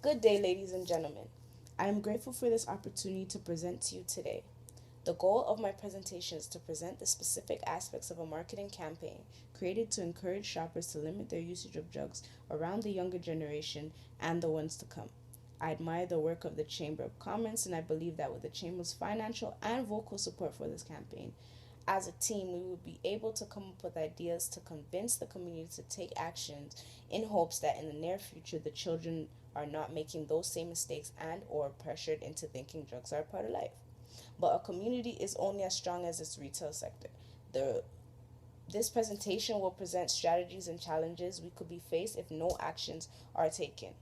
Good day, ladies and gentlemen. I am grateful for this opportunity to present to you today. The goal of my presentation is to present the specific aspects of a marketing campaign created to encourage shoppers to limit their usage of drugs around the younger generation and the ones to come. I admire the work of the Chamber of Commerce, and I believe that with the Chamber's financial and vocal support for this campaign, as a team, we will be able to come up with ideas to convince the community to take actions in hopes that in the near future the children are not making those same mistakes and or pressured into thinking drugs are a part of life. But a community is only as strong as its retail sector. This presentation will present strategies and challenges we could be faced if no actions are taken.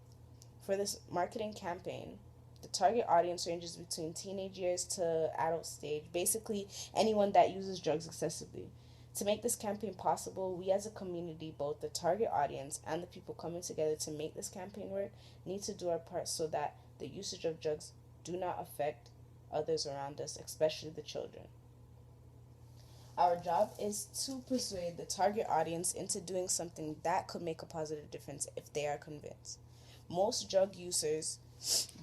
For this marketing campaign, the target audience ranges between teenage years to adult stage, basically anyone that uses drugs excessively. To make this campaign possible, we as a community, both the target audience and the people coming together to make this campaign work, need to do our part so that the usage of drugs do not affect others around us, especially the children. Our job is to persuade the target audience into doing something that could make a positive difference if they are convinced. Most drug users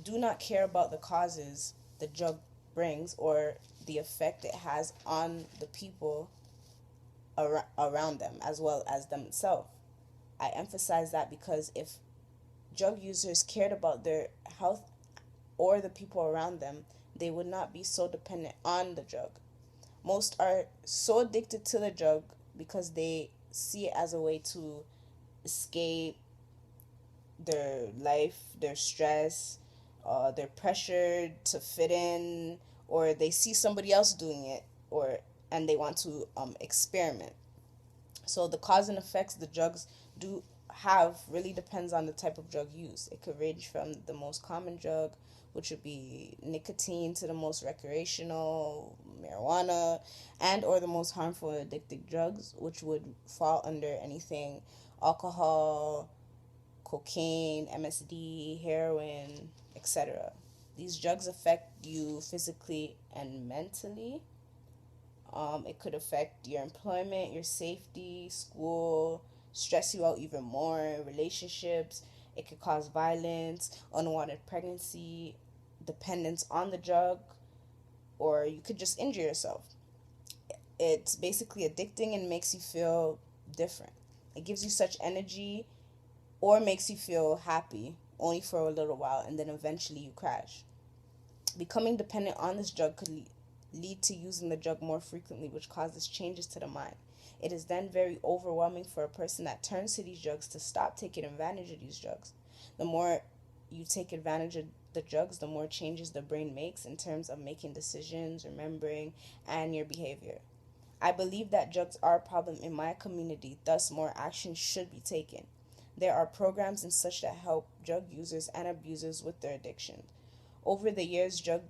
do not care about the causes the drug brings or the effect it has on the people around them as well as themselves. I emphasize that because if drug users cared about their health or the people around them, they would not be so dependent on the drug. Most are so addicted to the drug because they see it as a way to escape their life, their stress, they're pressured to fit in, or they see somebody else doing it, and they want to experiment. So the cause and effects the drugs do have really depends on the type of drug used. It could range from the most common drug, which would be nicotine, to the most recreational, marijuana, and or the most harmful and addictive drugs, which would fall under anything alcohol, cocaine, MSD, heroin, etc. These drugs affect you physically and mentally. It could affect your employment, your safety, school, stress you out even more, relationships. It could cause violence, unwanted pregnancy, dependence on the drug, or you could just injure yourself. It's basically addicting and makes you feel different. It gives you such energy or makes you feel happy only for a little while, and then eventually you crash. Becoming dependent on this drug could lead to using the drug more frequently, which causes changes to the mind. It is then very overwhelming for a person that turns to these drugs to stop taking advantage of these drugs. The more you take advantage of the drugs, the more changes the brain makes in terms of making decisions, remembering, and your behavior. I believe that drugs are a problem in my community, thus more action should be taken. There are programs and such that help drug users and abusers with their addiction. Over the years, drug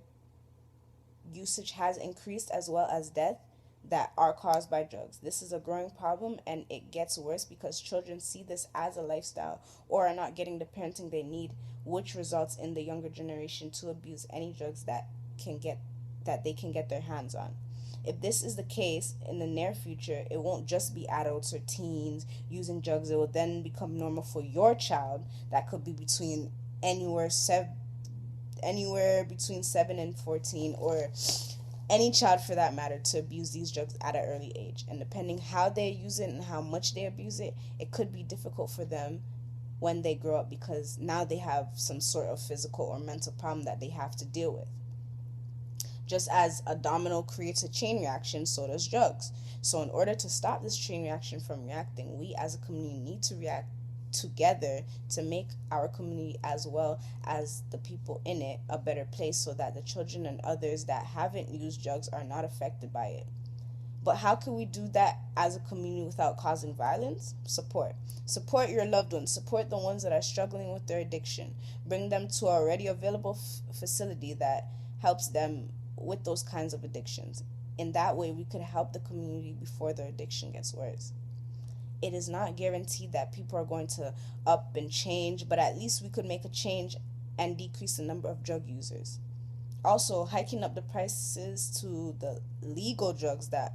usage has increased as well as death that are caused by drugs. This is a growing problem and it gets worse because children see this as a lifestyle or are not getting the parenting they need, which results in the younger generation to abuse any drugs that they can get their hands on. If this is the case in the near future, it won't just be adults or teens using drugs. It will then become normal for your child that could be between anywhere between 7 and 14, or any child for that matter, to abuse these drugs at an early age. And depending how they use it and how much they abuse it, it could be difficult for them when they grow up because now they have some sort of physical or mental problem that they have to deal with. Just as a domino creates a chain reaction, so does drugs. So in order to stop this chain reaction from reacting, we as a community need to react together to make our community as well as the people in it a better place so that the children and others that haven't used drugs are not affected by it. But how can we do that as a community without causing violence? Support your loved ones. Support the ones that are struggling with their addiction. Bring them to an already available facility that helps them with those kinds of addictions. In that way, we could help the community before their addiction gets worse. It is not guaranteed that people are going to up and change, but at least we could make a change and decrease the number of drug users. Also, hiking up the prices to the legal drugs that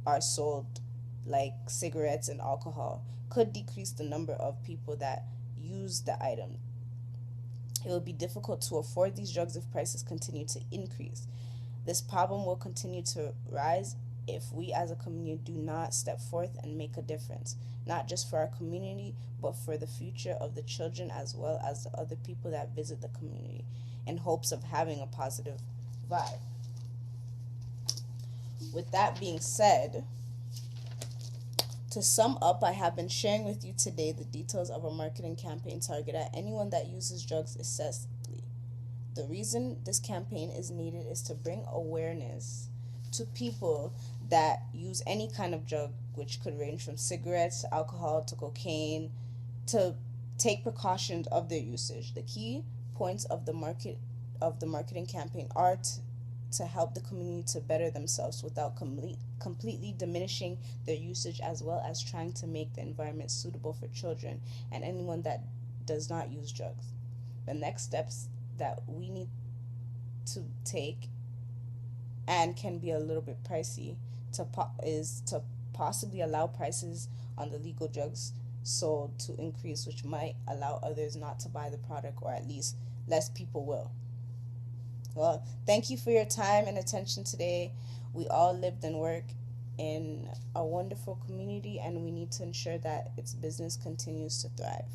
are sold, like cigarettes and alcohol, could decrease the number of people that use the item. It will be difficult to afford these drugs if prices continue to increase. This problem will continue to rise if we as a community do not step forth and make a difference, not just for our community, but for the future of the children as well as the other people that visit the community, in hopes of having a positive vibe. With that being said, to sum up, I have been sharing with you today the details of a marketing campaign targeted at anyone that uses drugs excessively. The reason this campaign is needed is to bring awareness to people that use any kind of drug, which could range from cigarettes to alcohol to cocaine, to take precautions of their usage. The key points of the marketing campaign are to help the community to better themselves without completely diminishing their usage, as well as trying to make the environment suitable for children and anyone that does not use drugs. The next steps that we need to take, and can be a little bit pricey, is to possibly allow prices on the legal drugs sold to increase, which might allow others not to buy the product, or at least less people will. Well, thank you for your time and attention today. We all lived and work in a wonderful community, and we need to ensure that its business continues to thrive.